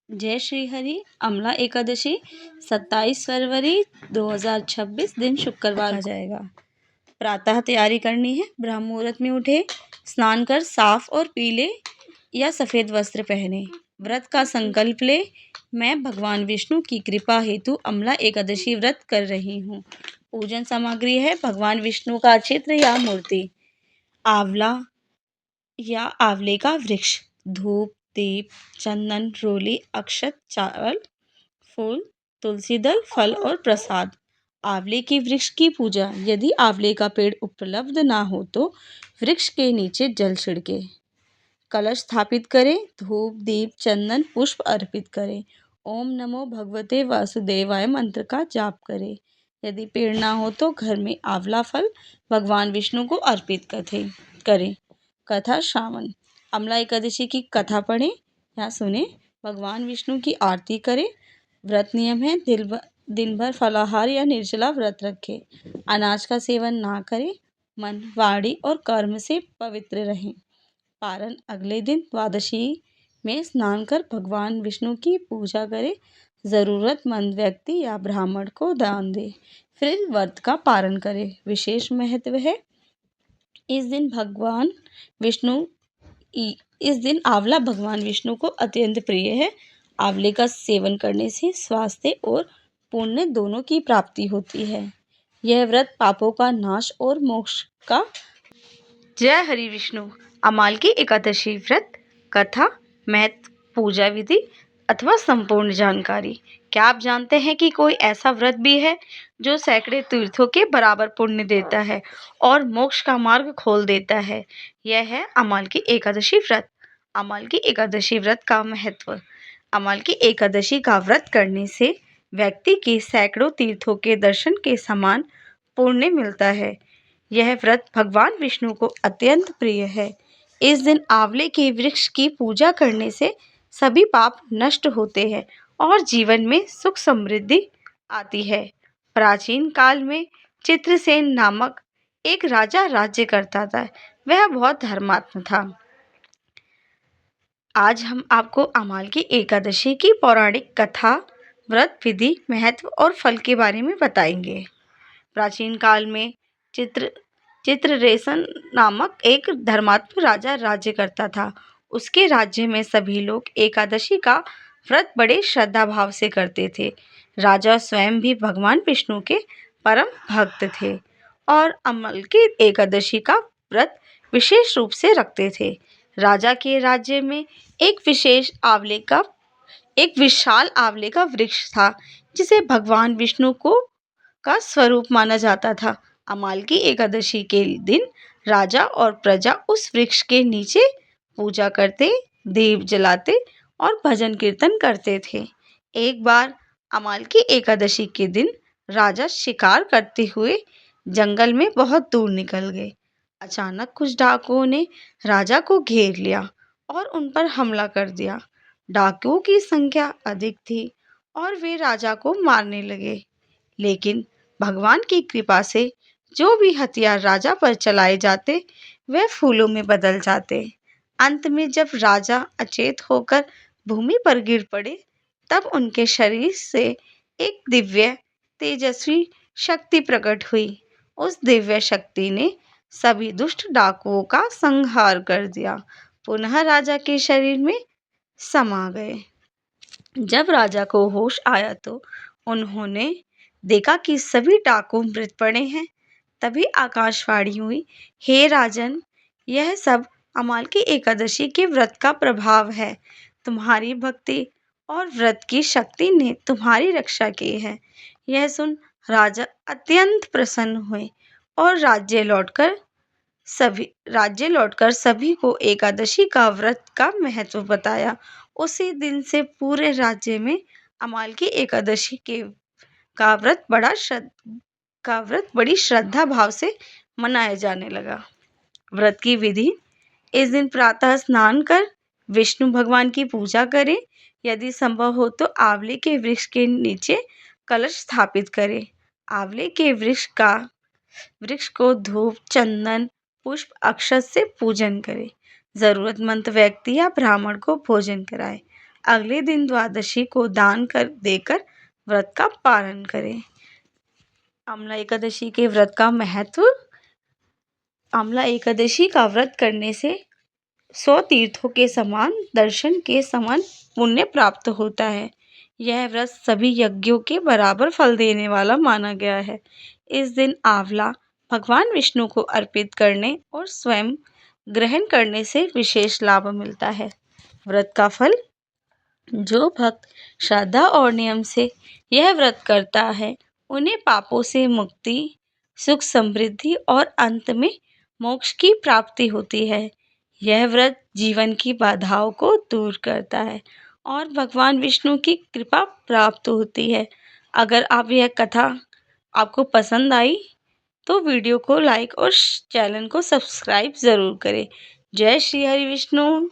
जय श्री हरि। अमला एकादशी 27 फरवरी 2026 दिन शुक्रवार को जाएगा। प्रातः तैयारी करनी है। ब्रह्म मुहूर्त में उठे, स्नान कर साफ और पीले या सफ़ेद वस्त्र पहने, व्रत का संकल्प ले। मैं भगवान विष्णु की कृपा हेतु अमला एकादशी व्रत कर रही हूँ। पूजन सामग्री है भगवान विष्णु का चित्र या मूर्ति, आंवला या आंवले का वृक्ष, धूप, दीप, चंदन, रोली, अक्षत, चावल, फूल, तुलसी दल, फल और प्रसाद। आंवले की वृक्ष की पूजा। यदि आंवले का पेड़ उपलब्ध ना हो तो वृक्ष के नीचे जल छिड़के, कलश स्थापित करें, धूप, दीप, चंदन, पुष्प अर्पित करें, ओम नमो भगवते वासुदेवाय मंत्र का जाप करें। यदि पेड़ ना हो तो घर में आंवला फल भगवान विष्णु को अर्पित करें। कथा श्रावण। अमला एकादशी की कथा पढ़ें या सुने, भगवान विष्णु की आरती करें। व्रत नियम है, दिन भर फलाहार या निर्जला व्रत रखें, अनाज का सेवन ना करें, मन, वाणी और कर्म से पवित्र रहें। पारण अगले दिन द्वादशी में स्नान कर भगवान विष्णु की पूजा करें, ज़रूरतमंद व्यक्ति या ब्राह्मण को दान दे, फिर व्रत का पारण करें। विशेष महत्व है, इस दिन आंवला भगवान विष्णु को अत्यंत प्रिय है। आंवले का सेवन करने से स्वास्थ्य और पुण्य दोनों की प्राप्ति होती है। यह व्रत पापों का नाश और मोक्ष का। जय हरि विष्णु। अमाल की एकादशी व्रत कथा, महत्व, पूजा विधि अथवा संपूर्ण जानकारी। क्या आप जानते हैं कि कोई ऐसा व्रत भी है जो सैकड़े तीर्थों के बराबर पुण्य देता है और मोक्ष का मार्ग खोल देता है? यह है अमाल की एकादशी व्रत। अमाल की एकादशी व्रत का महत्व। अमाल की एकादशी का व्रत करने से व्यक्ति के सैकड़ों तीर्थों के दर्शन के समान पुण्य मिलता है। यह व्रत भगवान विष्णु को अत्यंत प्रिय है। इस दिन आंवले के वृक्ष की पूजा करने से सभी पाप नष्ट होते हैं और जीवन में सुख समृद्धि आती है। प्राचीन काल में चित्रसेन नामक एक राजा राज्य करता था। वह बहुत धर्मात्मा था। आज हम आपको अमाल की एकादशी की पौराणिक कथा, व्रत विधि, महत्व और फल के बारे में बताएंगे। प्राचीन काल में चित्रसेन नामक एक धर्मात्मा राजा राज्य करता था। उसके राज्य में सभी लोग एकादशी का व्रत बड़े श्रद्धा भाव से करते थे। राजा स्वयं भी भगवान विष्णु के परम भक्त थे और अमल की एकादशी का व्रत विशेष रूप से रखते थे। राजा के राज्य में एक विशाल आंवले का वृक्ष था, जिसे भगवान विष्णु का स्वरूप माना जाता था। अमाल की एकादशी के दिन राजा और प्रजा उस वृक्ष के नीचे पूजा करते, दीप जलाते और भजन कीर्तन करते थे। एक बार अमाल की एकादशी के दिन राजा शिकार करते हुए जंगल में बहुत दूर निकल गए। अचानक कुछ डाकुओं ने राजा को घेर लिया और उन पर हमला कर दिया। डाकुओं की संख्या अधिक थी और वे राजा को मारने लगे, लेकिन भगवान की कृपा से जो भी हथियार राजा पर चलाए जाते वे फूलों में बदल जाते। अंत में जब राजा अचेत होकर भूमि पर गिर पड़े, तब उनके शरीर से एक दिव्य तेजस्वी शक्ति प्रकट हुई। उस दिव्य शक्ति ने सभी दुष्ट डाकुओं का संहार कर दिया, पुनः राजा के शरीर में समा गए। जब राजा को होश आया तो उन्होंने देखा कि सभी डाकू मृत पड़े हैं। तभी आकाशवाणी हुई, हे राजन, यह सब अमाल की एकादशी के व्रत का प्रभाव है। तुम्हारी भक्ति और व्रत की शक्ति ने तुम्हारी रक्षा की है। यह सुन राजा अत्यंत प्रसन्न हुए और राज्य लौटकर सभी को एकादशी का व्रत का महत्व बताया। उसी दिन से पूरे राज्य में अमाल की एकादशी का व्रत बड़ी श्रद्धा भाव से मनाया जाने लगा। व्रत की विधि। इस दिन प्रातः स्नान कर विष्णु भगवान की पूजा करें। यदि संभव हो तो आंवले के वृक्ष के नीचे कलश स्थापित करें। आंवले के वृक्ष को धूप, चंदन, पुष्प, अक्षत से पूजन करें। जरूरतमंद व्यक्ति या ब्राह्मण को भोजन कराएं। अगले दिन द्वादशी को दान देकर व्रत का पालन करें। आंवला एकादशी के व्रत का महत्व। आंवला एकादशी का व्रत करने से 100 तीर्थों के समान दर्शन के समान पुण्य प्राप्त होता है। यह व्रत सभी यज्ञों के बराबर फल देने वाला माना गया है। इस दिन आंवला भगवान विष्णु को अर्पित करने और स्वयं ग्रहण करने से विशेष लाभ मिलता है। व्रत का फल। जो भक्त श्रद्धा और नियम से यह व्रत करता है उन्हें पापों से मुक्ति, सुख समृद्धि और अंत में मोक्ष की प्राप्ति होती है। यह व्रत जीवन की बाधाओं को दूर करता है और भगवान विष्णु की कृपा प्राप्त होती है। अगर आप यह कथा आपको पसंद आई तो वीडियो को लाइक और चैनल को सब्सक्राइब ज़रूर करें। जय श्री हरि विष्णु।